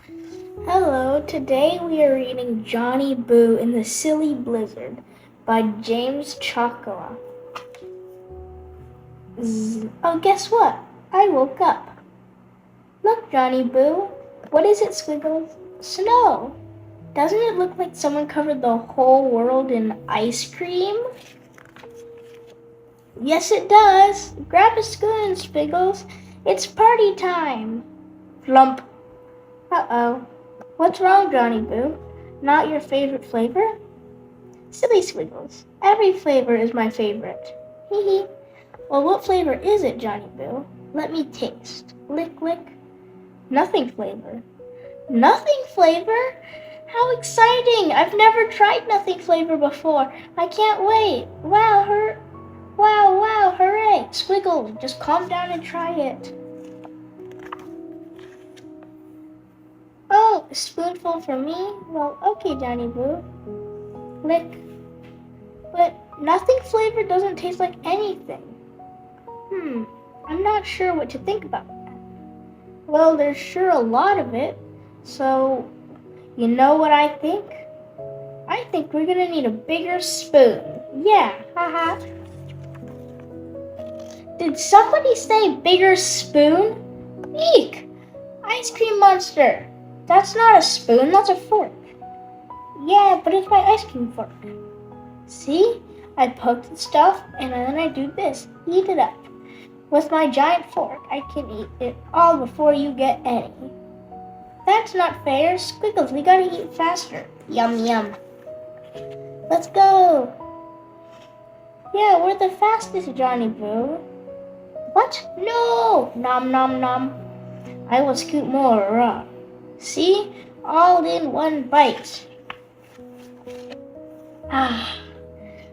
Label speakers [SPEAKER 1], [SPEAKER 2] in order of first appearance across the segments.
[SPEAKER 1] Hello, today we are reading Johnny Boo in the Silly Blizzard by James Kochalka. Oh, guess what? I woke up. Look, Johnny Boo. What is it, Squiggle? Snow. Doesn't it look like someone covered the whole world in ice cream? Yes, it does. Grab a spoon, Spiggles. It's party time. Flump. Uh-oh. What's wrong, Johnny Boo? Not your favorite flavor? Silly Squiggles. Every flavor is my favorite. Hee hee. Well, what flavor is it, Johnny Boo? Let me taste. Lick, lick. Nothing flavor. Nothing flavor? How exciting! I've never tried nothing flavor before. I can't wait. Wow, hooray. Squiggles, just calm down and try it. Oh, a spoonful for me? Well, okay, Johnny Boo. Lick. But nothing flavor doesn't taste like anything. I'm not sure what to think about that. Well, there's sure a lot of it. So, you know what I think? I think we're gonna need a bigger spoon. Yeah, haha. Did somebody say bigger spoon? Eek! Ice cream monster. That's not a spoon, that's a fork. Yeah, but it's my ice cream fork. See? I poke the stuff and then I do this. Eat it up. With my giant fork, I can eat it all before you get any. That's not fair. Squiggles, we gotta eat faster. Yum, yum. Let's go. Yeah, we're the fastest, Johnny Boo. What? No! Nom, nom, nom. I will scoot more raw. See? All in one bite.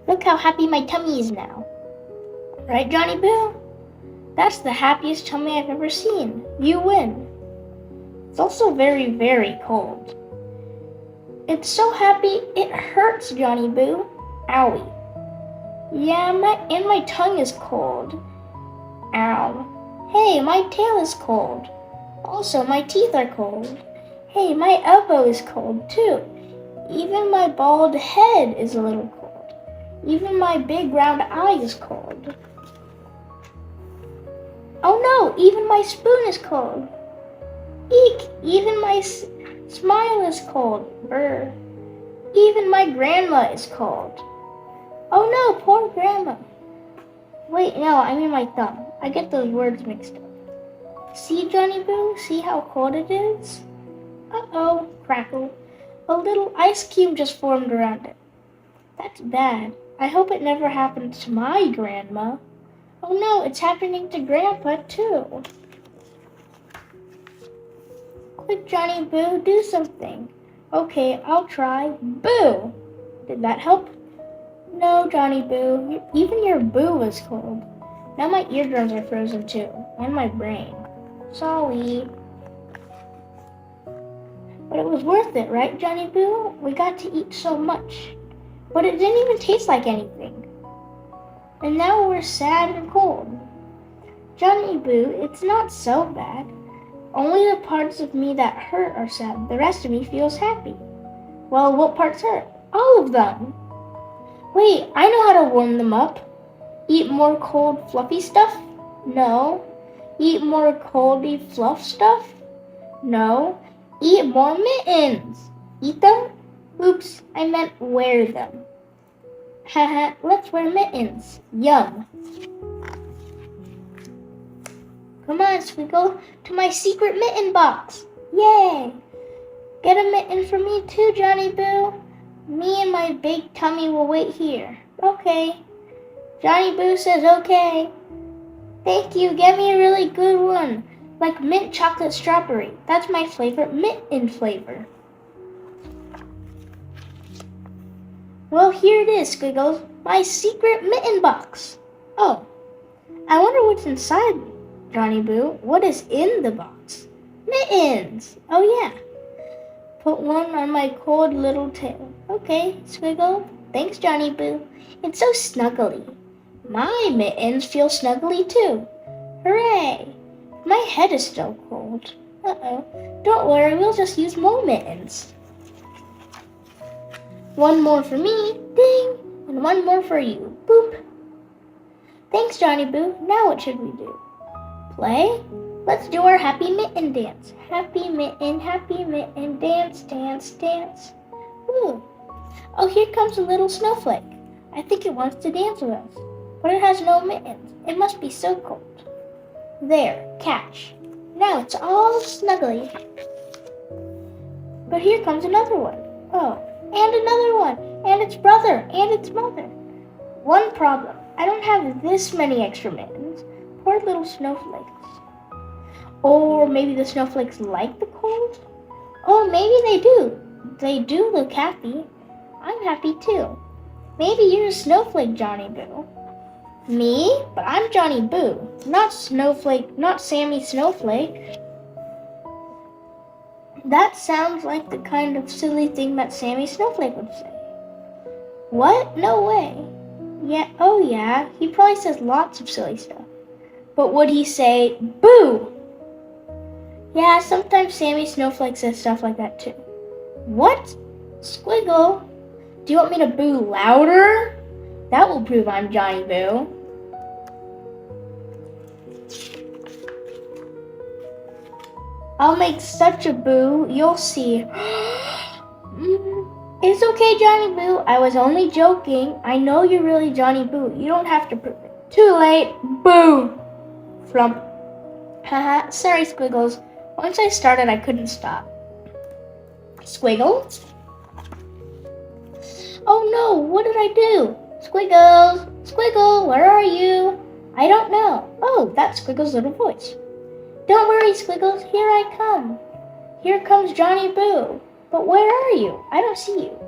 [SPEAKER 1] Look how happy my tummy is now. Right, Johnny Boo? That's the happiest tummy I've ever seen. You win. It's also very, very cold. It's so happy it hurts, Johnny Boo. Owie. Yeah, my tongue is cold. Ow. Hey, my tail is cold. Also, my teeth are cold. Hey, my elbow is cold too. Even my bald head is a little cold. Even my big round eye is cold. Oh no, even my spoon is cold. Eek, even my smile is cold. Brr. Even my grandma is cold. Oh no, poor grandma. Wait, no, I mean my thumb. I get those words mixed up. See, Johnny Boo? See how cold it is? Uh-oh, crackle. A little ice cube just formed around it. That's bad. I hope it never happens to my grandma. Oh no, it's happening to Grandpa too. Quick, Johnny Boo, do something. Okay, I'll try. Boo! Did that help? No, Johnny Boo. Even your boo was cold. Now my eardrums are frozen too, and my brain. Sorry. But it was worth it, right, Johnny Boo? We got to eat so much. But it didn't even taste like anything. And now we're sad and cold. Johnny Boo, it's not so bad. Only the parts of me that hurt are sad. The rest of me feels happy. Well, what parts hurt? All of them. Wait, I know how to warm them up. Eat more cold, fluffy stuff? No. Eat more coldy, fluff stuff? No. Eat more mittens. Eat them? Oops, I meant wear them. Haha, let's wear mittens. Yum. Come on, Squiggle, to my secret mitten box. Yay! Get a mitten for me too, Johnny Boo. Me and my big tummy will wait here. Okay. Johnny Boo says okay. Thank you, get me a really good one. Like mint chocolate strawberry. That's my favorite mitten flavor. Well, here it is, Squiggles. My secret mitten box. Oh, I wonder what's inside, Johnny Boo. What is in the box? Mittens. Oh, yeah. Put one on my cold little tail. Okay, Squiggle. Thanks, Johnny Boo. It's so snuggly. My mittens feel snuggly, too. Hooray. My head is still cold. Uh-oh. Don't worry, we'll just use more mittens. One more for me, ding, and one more for you, boop. Thanks, Johnny Boo. Now what should we do? Play? Let's do our happy mitten dance. Happy mitten, dance, dance, dance. Ooh. Oh, here comes a little snowflake. I think it wants to dance with us, but it has no mittens. It must be so cold. There, catch. Now it's all snuggly. But here comes another one. Oh, and another one, and its brother, and its mother. One problem. I don't have this many extra mittens. Poor little snowflakes. Or maybe the snowflakes like the cold? Oh, maybe they do. They do look happy. I'm happy too. Maybe you're a snowflake, Johnny Boo. Me? But I'm Johnny Boo, not Snowflake, not Sammy Snowflake. That sounds like the kind of silly thing that Sammy Snowflake would say. What? No way. Yeah, oh yeah, he probably says lots of silly stuff. But would he say, boo? Yeah, sometimes Sammy Snowflake says stuff like that too. What? Squiggle? Do you want me to boo louder? That will prove I'm Johnny Boo. I'll make such a boo, you'll see. It's okay, Johnny Boo. I was only joking. I know you're really Johnny Boo. You don't have to prove it. Too late. Boo! Flump. Haha, sorry, Squiggles. Once I started, I couldn't stop. Squiggle? Oh no, what did I do? Squiggles! Squiggle, where are you? I don't know. Oh, that's Squiggle's little voice. Don't worry, Squiggles, here I come. Here comes Johnny Boo. But where are you? I don't see you.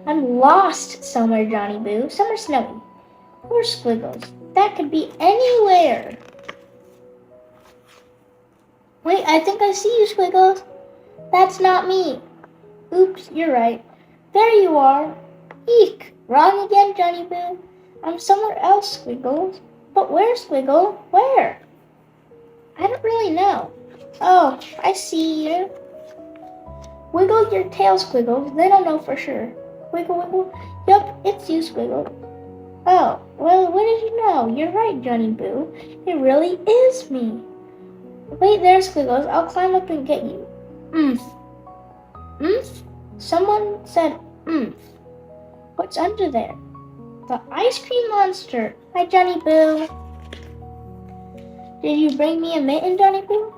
[SPEAKER 1] I'm lost somewhere, Johnny Boo. Somewhere snowy. Poor Squiggles. That could be anywhere. Wait, I think I see you, Squiggles. That's not me. Oops, you're right. There you are. Eek! Wrong again, Johnny Boo. I'm somewhere else, Squiggles. But where, Squiggle? Where? I don't really know. Oh, I see you. Wiggle your tail, Squiggles, then I'll know for sure. Wiggle, wiggle. Yup, it's you, Squiggle. Oh, well, what did you know? You're right, Johnny Boo. It really is me. Wait there, Squiggles. I'll climb up and get you. Someone said What's under there? The ice cream monster. Hi, Johnny Boo. Did you bring me a mitten, Johnny Boo?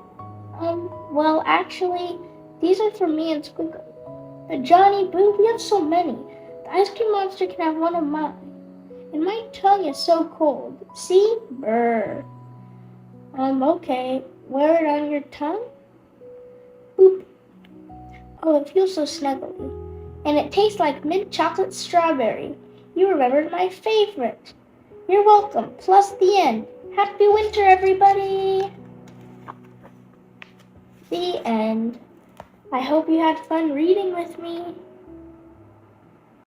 [SPEAKER 1] Well, actually, these are for me and Squiggle. Johnny Boo, we have so many. The ice cream monster can have one of mine. And my tongue is so cold. See? Brr. Okay. Wear it on your tongue? Boop. Oh, it feels so snuggly. And it tastes like mint chocolate strawberry. You remembered my favorite. You're welcome. Plus the end. Happy winter, everybody. The end. I hope you had fun reading with me.